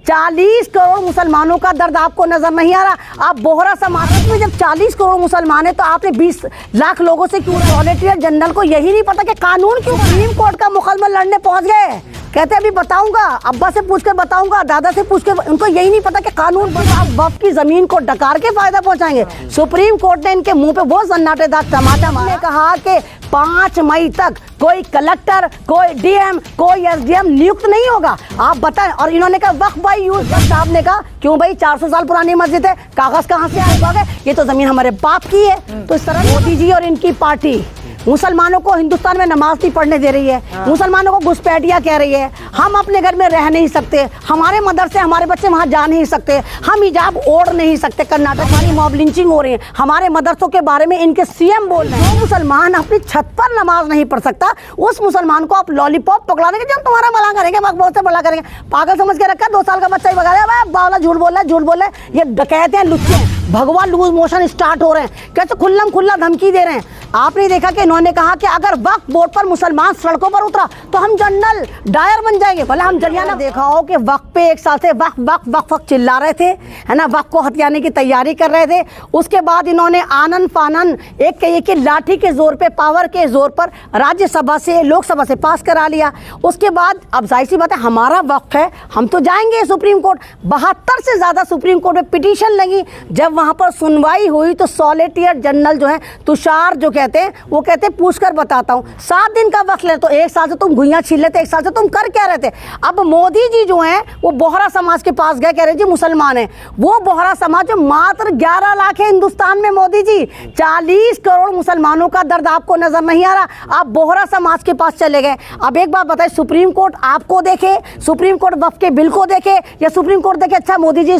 40 करोड़ मुसलमानों का दर्द आपको नजर नहीं आ रहा? आप बोहरा समाज में जब 40 करोड़ मुसलमान है तो आपने 20 लाख लोगों से क्यों? सॉलिसिटर जनरल को यही नहीं पता कि कानून क्यों? सुप्रीम कोर्ट का मुकदमा लड़ने पहुंच गए, कहते अभी बताऊंगा, अब्बा से पूछ कर बताऊंगा, दादा से पूछ कर। उनको यही नहीं पता कि कानून पर आप वक्फ की जमीन को डकार के फायदा पहुंचाएंगे। सुप्रीम कोर्ट ने इनके मुंह पे वो सन्नाटेदार टमाटर मारा, कहा कि 5 मई तक कोई कलेक्टर, कोई डीएम, कोई एसडीएम नियुक्त नहीं होगा। आप बताएं। और इन्होंने कहा वक्फ बाई यूज, साहब ने कहा क्यों भाई 400 साल पुरानी मस्जिद है, कागज कहाँ से आएगा? ये तो जमीन हमारे बाप की है। तो इस तरह मोदी जी और इनकी पार्टी मुसलमानों को हिंदुस्तान में नमाज नहीं पढ़ने दे रही है, मुसलमानों को घुसपैठिया कह रही है, हम अपने घर में रह नहीं सकते, हमारे मदरसे हमारे बच्चे वहाँ जा नहीं सकते, हम हिजाब ओढ़ नहीं सकते। कर्नाटक हमारी मॉब लिंचिंग हो रही है, हमारे मदरसों के बारे में इनके सीएम बोल रहे हैं। जो मुसलमान अपनी छत पर नमाज नहीं पढ़ सकता, उस मुसलमान को आप लॉलीपॉप पकड़ा देंगे, जब तुम्हारा भला करेंगे, बहुत से भला करेंगे। पागल समझ के रखा, 2 साल का बच्चा ही भगा दिया, बावला झूठ बोल रहा है, झूठ बोल रहे हैं। ये डकैते हैं, लुच्चे हैं, भगवान लूज मोशन स्टार्ट हो रहे हैं, कैसे खुल्लम खुल्ला धमकी दे रहे हैं। आपने देखा कि इन्होंने कहा कि अगर वक्फ बोर्ड पर मुसलमान सड़कों पर उतरा तो हम जनरल डायर बन जाएंगे। भले हम जरियाना देखा हो कि वक्फ पे 1 साल से वक्फ वक्फ वक्फ वक्फ चिल्ला रहे थे, है ना, वक्फ को हथियाने की तैयारी कर रहे थे। उसके बाद इन्होंने आनन फानन एक कहिए कि लाठी के जोर पे, पावर के जोर पर राज्यसभा से, लोकसभा से पास करा लिया। उसके बाद अब जाहिर सी बात है, हमारा वक्फ है, हम तो जाएंगे सुप्रीम कोर्ट। 72 से ज्यादा सुप्रीम कोर्ट में पिटीशन लगी। जब वहां पर सुनवाई हुई तो सॉलिसिटर जनरल जो है तुषार, जो कहते हैं, वो कहते हैं पूछ कर बताता हूँ। 7 दिन का वक्त ले, तो 1 साल से तुम घुइयां छीन लेते, 1 साल से तुम कर क्या रहे थे? अब मोदी जी जो हैं वो बोहरा समाज के पास गए, कह रहे जी मुसलमान हैं। वो बोहरा समाज जो मात्र 11 लाख है हिंदुस्तान में। मोदी जी 40 करोड़ मुसलमानों का दर्द आपको नजर नहीं आ रहा? आप बोहरा समाज के पास चले गए। अब एक बात बताइए, सुप्रीम कोर्ट आपको देखे, सुप्रीम कोर्ट वक्फ के बिल को देखे, या सुप्रीम कोर्ट देखे अच्छा मोदी जी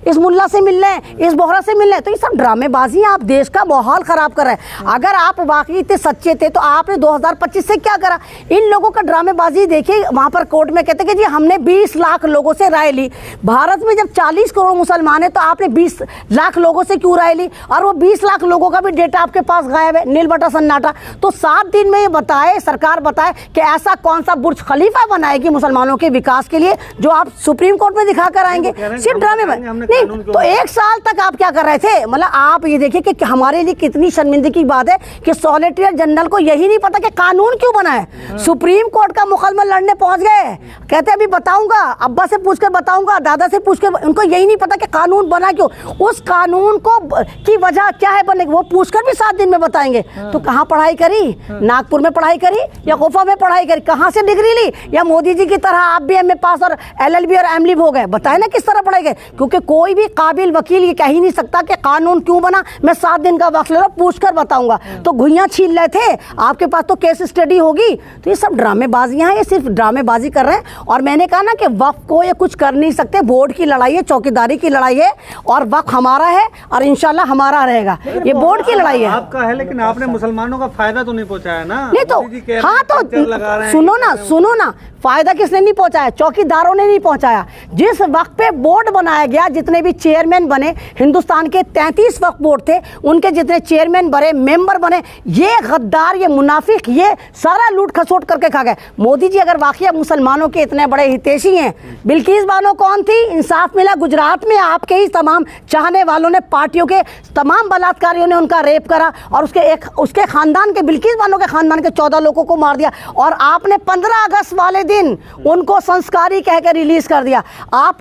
इस मुल्ला से मिल रहे हैं, इस बोहरा से मिल रहे हैं? तो ये सब ड्रामेबाजी है, आप देश का माहौल खराब कर रहे हैं। अगर आप वाकई इतने सच्चे थे तो आपने 2025 से क्या करा? इन लोगों का ड्रामेबाजी देखिए। वहां पर कोर्ट में कहते कि जी हमने 20 लाख लोगों से राय ली। भारत में जब 40 करोड़ मुसलमान है तो आपने 20 लाख लोगों से क्यों राय ली? और वो 20 लाख लोगों का भी डेटा आपके पास गायब है, नील बटा सन्नाटा। तो 7 दिन में ये बताए, सरकार बताए कि ऐसा कौन सा बुर्ज खलीफा बनाएगी मुसलमानों के विकास के लिए जो आप सुप्रीम कोर्ट में दिखा कर आएंगे? सिर्फ ड्रामे नहीं। तो 1 साल तक आप क्या कर रहे थे? मतलब आप ये देखिए कि हमारे लिए कितनी शर्मिंदगी की बात है कि सॉलिसिटर जनरल को यही नहीं पता कि कानून क्यों बना है। सुप्रीम कोर्ट का मुकदमा लड़ने पहुंच गए, कहते अभी बताऊंगा, अब्बा से पूछकर बताऊंगा, दादा से पूछकर। उनको यही नहीं पता कि कानून बना क्यों, उस कानून को की वजह क्या है बनने की, वो पूछकर भी 7 दिन में बताएंगे। तो कहाँ पढ़ाई करी? नागपुर में पढ़ाई करी या गोफा में पढ़ाई करी? कहाँ से डिग्री ली? या मोदी जी की तरह आप भी एमए पास और LLB और एमलिब हो गए? बताए ना किस तरह पढ़ाई गए। क्योंकि कोई भी काबिल वकील ये कह ही नहीं सकता कि कानून क्यों बना, मैं 7 दिन का वक्त ले रहा हूं, पूछकर बताऊंगा। तो घुइयां छीन रहे थे, आपके पास तो केस स्टडी होगी। तो ये सब ड्रामेबाजियां हैं, ये सिर्फ ड्रामेबाजी कर रहे हैं। और मैंने कहा ना कि वक्फ को ये कुछ कर नहीं सकते, बोर्ड की लड़ाई है, चौकीदारी की लड़ाई है, और वक्फ हमारा है और इंशाल्लाह हमारा रहेगा। ये बोर्ड की लड़ाई है, आपका है, लेकिन आपने मुसलमानों का फायदा तो नहीं पहुंचाया ना। नहीं तो हाँ, तो सुनो ना, फायदा किसने नहीं पहुंचाया? चौकीदारों ने नहीं पहुंचाया। जिस वक्त पे बोर्ड बनाया गया, जितने भी चेयरमैन बने, हिंदुस्तान के 33 वक्फ बोर्ड थे, उनके जितने चेयरमैन बने, मेंबर बने, ये गद्दार, ये मुनाफिक, ये सारा लूट खसोट करके खा गए। मोदी जी अगर वाकई मुसलमानों के इतने बड़े हितैषी हैं, बिल्किस बानो कौन थी? इंसाफ मिला गुजरात में, आपके ही तमाम चाहने वालों ने, पार्टियों के तमाम बलात्कारियों ने उनका रेप करा, और उसके खानदान के, बिल्किस बानो के खानदान के 14 लोगों को मार दिया। और आपने 15 अगस्त वाले दिन उनको संस्कारी कहकर रिलीज कर दिया। आप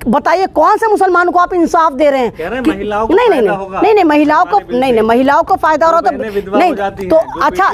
बताइए कौन से मुसलमान को आप इंसाफ दे रहे हैं? महिलाओं को नहीं, महिलाओं को नहीं, महिलाओं को फायदा हो रहा तो नहीं। तो अच्छा,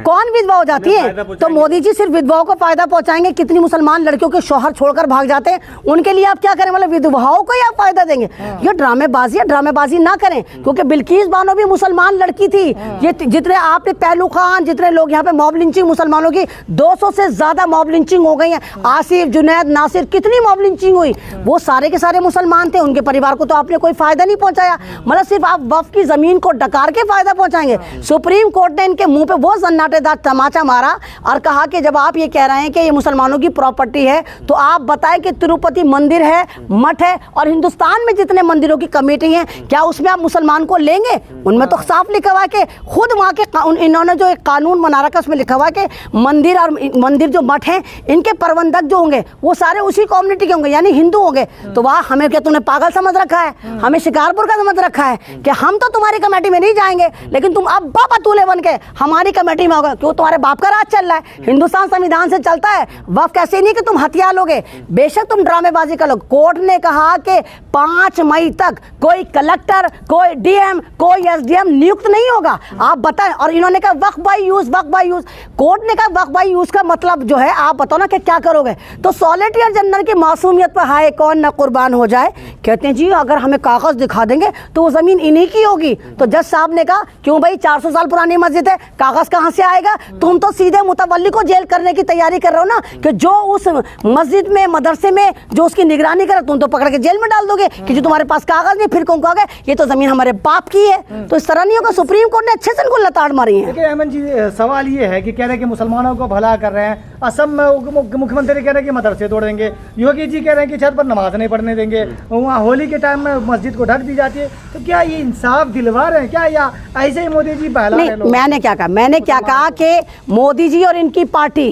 कौन विधवा हो जाती है? तो मोदी जी सिर्फ विधवाओं को फायदा पहुंचाएंगे। कितनी मुसलमान लड़कियों के शौहर छोड़कर भाग जाते हैं, उनके लिए आप क्या करें? मतलब विधवाओं को ही आप फायदा देंगे? ये ड्रामेबाजी है, ड्रामेबाजी ना करें। क्योंकि बिल्किस बानो भी मुसलमान लड़की थी। ये जितने आपने पहलू खान, जितने लोग यहाँ पे मॉब लिंचिंग, मुसलमानों की 200 से ज्यादा मॉब लिंचिंग हो गई है। आसिफ, जुनैद, नासिर, कितनी मॉब लिंचिंग हुई, वो सारे के सारे मुसलमान थे। उनके परिवार को तो आपने कोई फायदा नहीं पहुंचाया। मतलब सिर्फ आप वक्फ की जमीन को डकार के फायदा पहुंचाएंगे। सुप्रीम कोर्ट ने इनके मुंह पे वो सन्नाटेदार तमाचा मारा और कहा कि जब आप ये कह रहे हैं कि ये मुसलमानों की प्रॉपर्टी है, तो आप बताएं कि तिरुपति मंदिर है, मठ है, और हिंदुस्तान में जितने मंदिरों की कमेटी है, क्या उसमें आप मुसलमान को लेंगे? उनमें तो साफ लिखा हुआ है कि खुद वहाँ के इन्होंने जो एक कानून बना रखा, उसमें लिखा हुआ है कि मंदिर और मंदिर जो मठ हैं, इनके प्रबंधक जो होंगे वो सारे उसी कम्युनिटी के होंगे, यानी हिंदू हो गए तो वाह, हमें क्या तूने पागल समझ रखा है, हमें शिकारपुर का समझ रखा है कि हम तो तुम्हारी कमेटी में नहीं जाएंगे, लेकिन तुम अब बाबा तूले बन के हमारी कमेटी में होगा। क्यों? तुम्हारे बाप का राज चल रहा है, हिंदुस्तान संविधान से चलता है। वक्फ कैसे नहीं कि तुम हथियार लोगे, बेशक तुम ड्रामेबाजी कर लो। कोर्ट ने कहा कि 5 मई तक कोई कलेक्टर, कोई डीएम, कोई एसडीएम नियुक्त नहीं होगा। आप बताएं। और इन्होंने कहा वक्फ बाई यूज, वक्फ बाई यूज। कोर्ट ने कहा वक्फ बाई यूज का मतलब जो है, आप बताओ ना कि क्या करोगे। तो सॉलिसिटर जनरल की मासूमियत पर हाय कौन न कुर्बान हो जाए। कहते हैं जी अगर हमें कागज दिखा देंगे तो वो जमीन इन्हीं की होगी। तो जज साहब ने कहा क्यों भाई, 400 साल पुरानी मस्जिद है, कागज कहां से आएगा? तुम तो सीधे मुतवल्ली को जेल करने की तैयारी कर रहे हो ना, कि जो उस मस्जिद में, मदरसे में जो उसकी निगरानी करे, तुम तो पकड़ के जेल में डाल दोगे कि जो तुम्हारे पास कागज नहीं। फिर कौन कहोगे ये तो जमीन हमारे बाप की है। तो इस तरह नहीं होगा। सुप्रीम कोर्ट ने अच्छे से इनको लताड़ मारी है। देखिए अहमद जी, सवाल ये है कि कह रहे हैं कि मुसलमानों को भला कर रहे हैं। असम में मुख्यमंत्री कह रहे हैं कि मदरसे तोड़ देंगे। योगी जी कह रहे हैं कि छत पर नमाज नहीं पढ़ने देंगे। वहाँ होली के टाइम में मस्जिद को ढक दी जाती है। तो क्या ये इंसाफ दिलवा रहे हैं क्या, या ऐसे ही मोदी जी बहला रहे हैं लोग? मैंने क्या कहा कि मोदी जी और इनकी पार्टी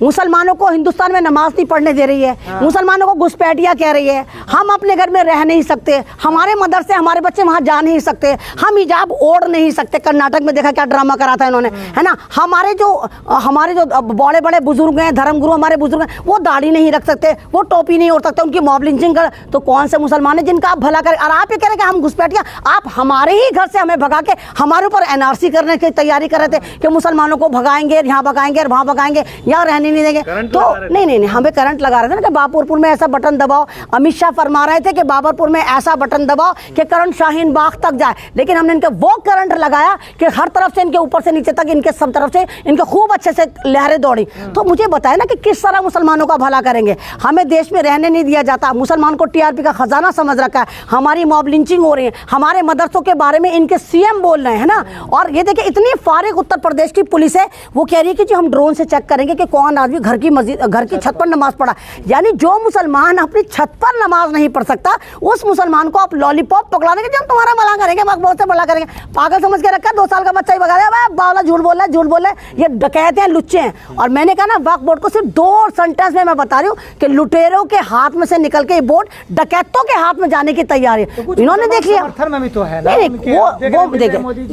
मुसलमानों को हिंदुस्तान में नमाज नहीं पढ़ने दे रही है, मुसलमानों को घुसपैठिया कह रही है। हम अपने घर में रह नहीं सकते, हमारे मदरसे, हमारे बच्चे वहाँ जा नहीं सकते, हम हिजाब ओढ़ नहीं सकते। कर्नाटक में देखा क्या ड्रामा करा था इन्होंने, है ना। हमारे जो बड़े बड़े बुजुर्ग हैं, धर्मगुरु हमारे बुजुर्ग हैं, वो दाढ़ी नहीं रख सकते, वो टोपी नहीं ओढ़ सकते, उनकी मॉब लिंचिंग कर। तो कौन से मुसलमान है जिनका आप भला करें? और आप ये कह रहे हैं कि हम घुसपैठिया, आप हमारे ही घर से हमें भगा के हमारे ऊपर एनआरसी करने की तैयारी कर रहे थे कि मुसलमानों को भगाएंगे, यहाँ भगाएंगे, वहाँ भगाएंगे, यहाँ रहने नहीं देंगे। तो नहीं, हमें करंट लगा रहे थे ना कि बाबरपुर में ऐसा बटन दबाओ। अमित शाह फरमा रहे थे कि बाबरपुर में ऐसा बटन दबाओ कि करंट शाहीन बाग तक जाए, लेकिन हमने इनके वो करंट लगाया कि हर तरफ से, इनके ऊपर से नीचे तक, इनके सब तरफ से इनके खूब अच्छे से लहरें दौड़ी। तो मुझे बताया ना कि किस तरह मुसलमानों का भला करेंगे। हमें देश में रहने नहीं दिया जाता, मुसलमान को टीआरपी का खजाना समझ रखा है, हमारी मॉब लिंचिंग हो रही है, हमारे मदरसों के बारे में इनके सीएम बोल रहे हैं ना। और ये देखिए इतनी फारिग उत्तर प्रदेश की पुलिस है, वो कह रही है कि जी हम ड्रोन से चेक करेंगे कि कौन आदमी घर की छत पर नमाज पढ़ा। यानी जो मुसलमान अपनी छत पर नमाज नहीं पढ़ सकता, उस मुसलमान को आप लॉलीपॉप पकड़ा देंगे, जब तुम्हारा भला करेंगे, बहुत से भला करेंगे। पागल समझ के रखा, 2 साल का बच्चा ही भगा दिया, बावला झूठ बोल रहा है। ये डकैते हैं, लुच्चे हैं। और मैंने कहा ना वक्फ बोर्ड को सिर्फ 2 सेंटेंस में मैं बता रही हूँ कि लुटेरों के हाथ में से निकल के ये बोर्ड डकैतों के हाथ में जाने की तैयारी है। इन्होंने देख लिया।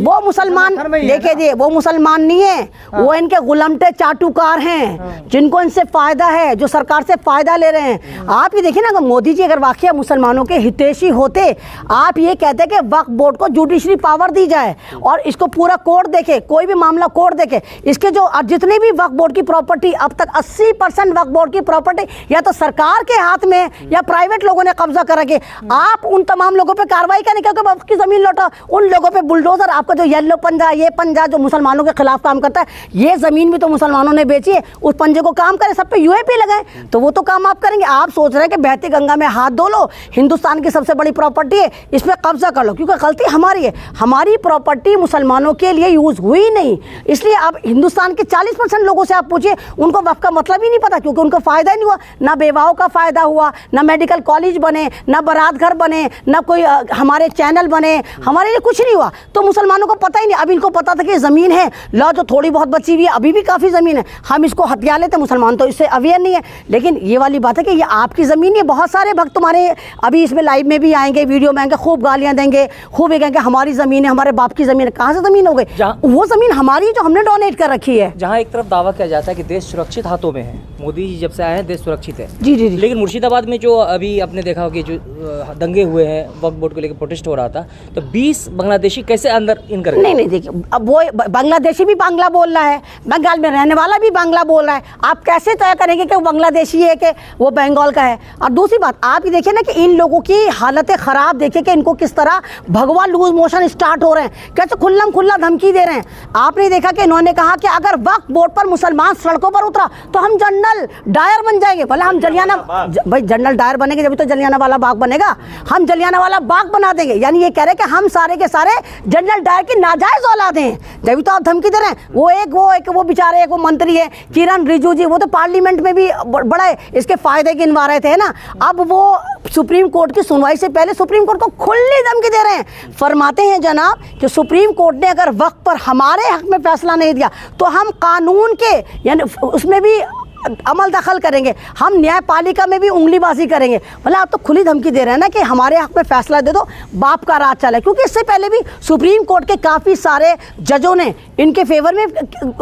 वो मुसलमान देखिए, वो मुसलमान नहीं है, वो इनके गुलामटे चाटुकार हैं, जिनको इनसे फायदा है, जो सरकार से फायदा ले रहे हैं। आप ये देखिए ना, अगर मोदी जी अगर वाकई मुसलमानों के हितैषी होते, आप ये कहते कि वक्फ बोर्ड को जुडिशरी पावर दी जाए और इसको पूरा कोर्ट देखे, कोई भी मामला कोर्ट देखे। इसके जो जितने भी वक्फ बोर्ड की प्रॉपर्टी, अब तक 80% वक्फ बोर्ड की प्रॉपर्टी या तो सरकार के हाथ में या प्राइवेट लोगों ने कब्जा कर रखे। आप उन तमाम लोगों पे कार्रवाई करें क्योंकि वक्फ की जमीन लौटा, उन लोगों पे बुलडोजर, आपका जो येलो पंजा, ये पंजा जो मुसलमानों के खिलाफ काम करता है, ये जमीन भी तो मुसलमानों ने बेची है, उस पंजे को काम करे, सब पे यूएपी लगाए, तो वो तो काम आप करेंगे। आप सोच रहे हैं कि बहती गंगा में हाथ धो लो, हिंदुस्तान की सबसे बड़ी प्रॉपर्टी है, इसमें कब्जा कर लो, क्योंकि गलती हमारी है। हमारी प्रॉपर्टी मुसलमानों के लिए यूज हुई नहीं, इसलिए अब हिंदुस्तान के 40% लोगों से आप पूछिए, उनको वक्फ का मतलब ही नहीं पता, क्योंकि उनको फायदा ही नहीं हुआ। ना बेवाओं का फायदा हुआ, ना मेडिकल कॉलेज बने, ना बारात घर बने, ना कोई हमारे चैनल बने, हमारे लिए कुछ नहीं हुआ। तो मुसलमानों को पता ही नहीं। अब इनको पता था कि ज़मीन है, लॉ जो थोड़ी बहुत बची हुई है, अभी भी काफ़ी ज़मीन है, हम इसको हथिया लेते। मुसलमान तो इससे अवेयर नहीं है। लेकिन ये वाली बात है कि ये आपकी ज़मीन है। बहुत सारे भक्त तुम्हारे अभी इसमें लाइव में भी आएंगे, वीडियो में आएंगे, खूब गालियाँ देंगे, खूब ये कहेंगे हमारी ज़मीन है, हमारे बाप की ज़मीन है। कहाँ से ज़मीन हो गई? वो ज़मीन हमारी है जो हमने डोनेट कर रखी है। जहाँ एक तरफ दावा किया जाता है कि देश सुरक्षित हाथों में है, मोदी जी जब से आए हैं देश सुरक्षित है। जी जी जी। लेकिन मुर्शिदाबाद में जो अभी आपने देखा हो कि जो दंगे हुए हैं, वक्फ बोर्ड को लेकर प्रोटेस्ट हो रहा था, तो 20 बांग्लादेशी कैसे अंदर इन कर? नहीं देखिए, अब वो बांग्लादेशी भी बांग्ला बोल रहा है, बंगाल में रहने वाला भी बांग्ला बोल रहा है। आप कैसे तय करेंगे कि वो बांग्लादेशी है कि वो बंगाल का है? और दूसरी बात आप ये देखिए ना कि इन लोगों की हालतें ख़राब देखिए कि इनको किस तरह भगवा लूज मोशन स्टार्ट हो रहे हैं, कैसे खुल्ला धमकी दे रहे हैं। आपने देखा कि इन्होंने कहा कि अगर वक्फ बोर्ड पर मुसलमान सड़कों पर उतरा तो हम जनरल डायर बन जाएंगे। भले हम जलियाना, भाई जनरल डायर बनेंगे जब तो जलियाना वाला बाग बनेगा, हम जलियाना वाला बाग बना देंगे। यानी ये कह रहे हैं कि हम सारे के सारे जनरल डायर की नाजायज औलाद हैं, जब तो आप धमकी दे रहे हैं। वो बेचारे एक वो मंत्री है किरण रिजिजू जी, वो तो पार्लियामेंट में भी बड़ा इसके फायदे गिनवा रहे थे ना। अब वो सुप्रीम कोर्ट की सुनवाई से पहले सुप्रीम कोर्ट को खुली धमकी दे रहे हैं। फरमाते हैं जनाब कि सुप्रीम कोर्ट ने अगर वक्त पर हमारे हक में फैसला नहीं दिया तो हम कानून के यानी उसमें भी अमल दखल करेंगे, हम न्यायपालिका में भी उंगलीबाजी करेंगे। मतलब आप तो खुली धमकी दे रहे हैं ना कि हमारे हक में फैसला दे दो, बाप का राज चला। क्योंकि इससे पहले भी सुप्रीम कोर्ट के काफ़ी सारे जजों ने इनके फेवर में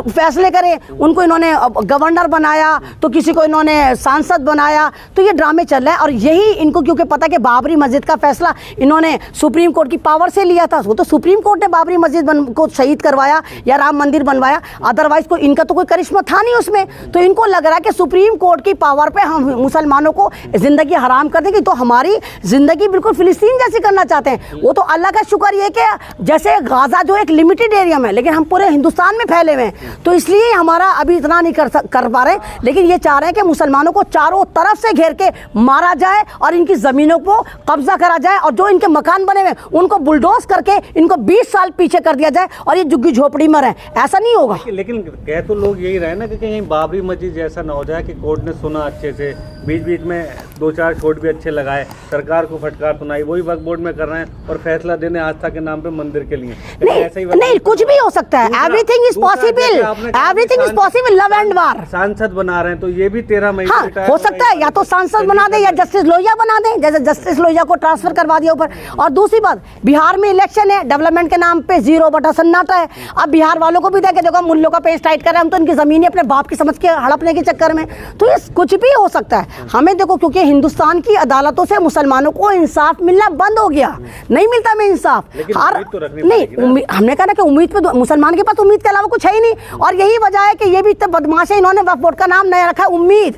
फैसले करे, उनको इन्होंने गवर्नर बनाया, तो किसी को इन्होंने सांसद बनाया। तो ये ड्रामे चल रहा है, और यही इनको क्योंकि पता कि बाबरी मस्जिद का फैसला इन्होंने सुप्रीम कोर्ट की पावर से लिया था, वो तो सुप्रीम कोर्ट ने बाबरी मस्जिद को शहीद करवाया या राम मंदिर बनवाया, अदरवाइज को इनका तो कोई करिश्मा था नहीं उसमें। तो इनको लग रहा है कि सुप्रीम कोर्ट की पावर पे हम मुसलमानों को जिंदगी हराम कर देंगे, तो हमारी जिंदगी बिल्कुल फिलिस्तीन जैसी करना चाहते हैं। वो तो अल्लाह का शुक्र ये कि जैसे गाजा जो एक लिमिटेड एरिया में, लेकिन हम पूरे हिंदुस्तान में फैले हुए हैं, तो इसलिए हमारा अभी इतना नहीं कर पा रहे। लेकिन ये चाह रहे हैं कि मुसलमानों को चारों तरफ से घेर के मारा जाए और इनकी जमीनों को कब्जा करा जाए, और जो इनके मकान बने हुए उनको बुलडोज करके इनको 20 साल पीछे कर दिया जाए और ये झुग्गी झोपड़ी में रहे। ऐसा नहीं होगा। लेकिन कह तो लोग यही रहे ना कि कहीं बाबरी मस्जिद जैसा ना हो जाए कि कोर्ट ने सुना अच्छे से, बीच बीच में 2-4 छोट भी अच्छे लगाए, सरकार को फटकार सुनाई, वही वक्फ बोर्ड में कर रहे हैं और फैसला देने आस्था के नाम पे मंदिर के लिए। नहीं, कुछ भी हो सकता है। Everything is possible, everything is possible. Love and वार। सांसद बना रहे हैं तो ये भी 13 महीने हाँ, हो सकता है या तो सांसद बना दे या जस्टिस लोहिया बना दे, जैसे जस्टिस लोहिया को ट्रांसफर करवा दिया ऊपर। और दूसरी बात, बिहार में इलेक्शन है, डेवलपमेंट के नाम पे 0 बटा सन्नाटा है। अब बिहार वालों को भी देखे, देखो मुल्लों का पेज टाइट कर रहे हैं हम, तो इनकी जमीनें अपने बाप की समझ के हड़पने के चक्कर में। तो ये कुछ भी हो सकता है। हमें देखो, क्योंकि हिंदुस्तान की अदालतों से मुसलमानों को इंसाफ मिलना बंद हो गया, नहीं मिलता हमें इंसाफ। नहीं, हमने कहा ना कि उम्मीद पे मुसलमान के पास उम्मीद के अलावा कुछ है ही नहीं। और यही वजह है कि ये भी इतने बदमाश है, इन्होंने वक्फ बोर्ड का नाम नया रखा है उम्मीद।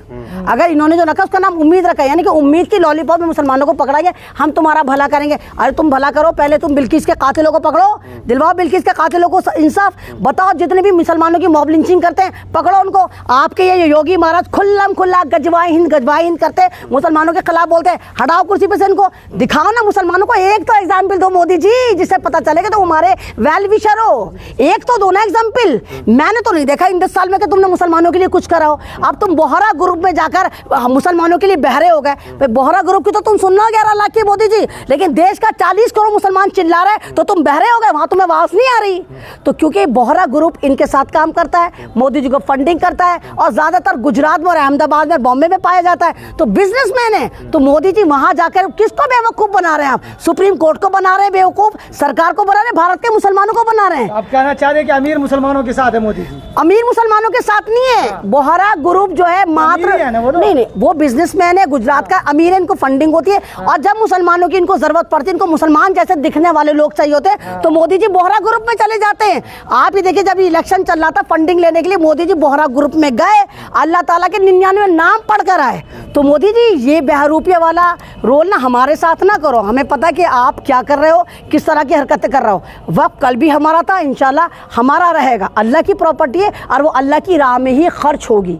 अगर इन्होंने जो रखा उसका नाम उम्मीद रखा है, यानी कि उम्मीद की लॉलीपॉप में मुसलमानों को पकड़ा गया, हम तुम्हारा भला करेंगे। अरे तुम भला करो, पहले तुम बिल्किस के कातिलों को पकड़ो, दिलवाओ बिल्किस के कातिलों को इंसाफ, बताओ जितने भी मुसलमानों की मॉब लिंचिंग करते हैं पकड़ो उनको। आपके ये योगी महाराज खुल्लम खुल्ला गजवाए हिंद करते, मुसलमानों के खिलाफ बोलते हैं, हटाओ कुर्सी पे से इनको, दिखाओ ना मुसलमानों को एक तो एग्जाम्पल दो मोदी जी, जिससे पता चलेगा तो हमारे वेल विशर हो। एक तो दो ना एग्जाम्पल। मैंने तो नहीं देखा इन 10 साल में कि तुमने मुसलमानों के लिए कुछ करा हो। अब तुम बोहरा ग्रुप में जाकर मुसलमानों के लिए बहरे हो गए। बोहरा ग्रुप की तो तुम सुनना 11 लाख की मोदी जी, लेकिन देश का 40 करोड़ मुसलमान चिल्ला रहे तो तुम बहरे हो गए, वहां तुम्हें आवाज नहीं आ रही। तो क्योंकि बोहरा ग्रुप इनके साथ काम करता है, मोदी जी को फंडिंग करता है, और ज्यादातर गुजरात में और अहमदाबाद में बॉम्बे में पाया जाता है। तो बिजनेसमैन है, तो मोदी जी वहां जाकर किसको बेवकूफ बना रहे हैं? आप सुप्रीम कोर्ट को बना रहे हैं बेवकूफ, सरकार को बना रहे हैं, भारत के मुसलमानों को बना रहे हैं। आप कहना चाह रहे हैं कि अमीर मुसलमानों के साथ है मोदी जी? अमीर मुसलमानों के साथ नहीं है। बोहरा ग्रुप जो है मात्र नहीं, वो बिजनेसमैन है, गुजरात का अमीर है, इनको फंडिंग होती है। और जब मुसलमानों की इनको जरूरत पड़ती है, इनको मुसलमान जैसे दिखने वाले लोग चाहिए होते हैं, तो मोदी जी बोहरा ग्रुप में चले जाते हैं। आप ही देखिए, जब इलेक्शन चल रहा था, फंडिंग लेने के लिए मोदी जी बोहरा ग्रुप में गए, अल्लाह ताला के 99 नाम पढ़कर आए। तो मोदी जी ये बहरूपिया वाला रोल ना हमारे साथ ना करो। हमें पता है कि आप क्या कर रहे हो, किस तरह की हरकतें कर रहे हो। वक्त कल भी हमारा था, इंशाल्लाह हमारा रहेगा। अल्लाह की प्रॉपर्टी है और वो अल्लाह की राह में ही खर्च होगी।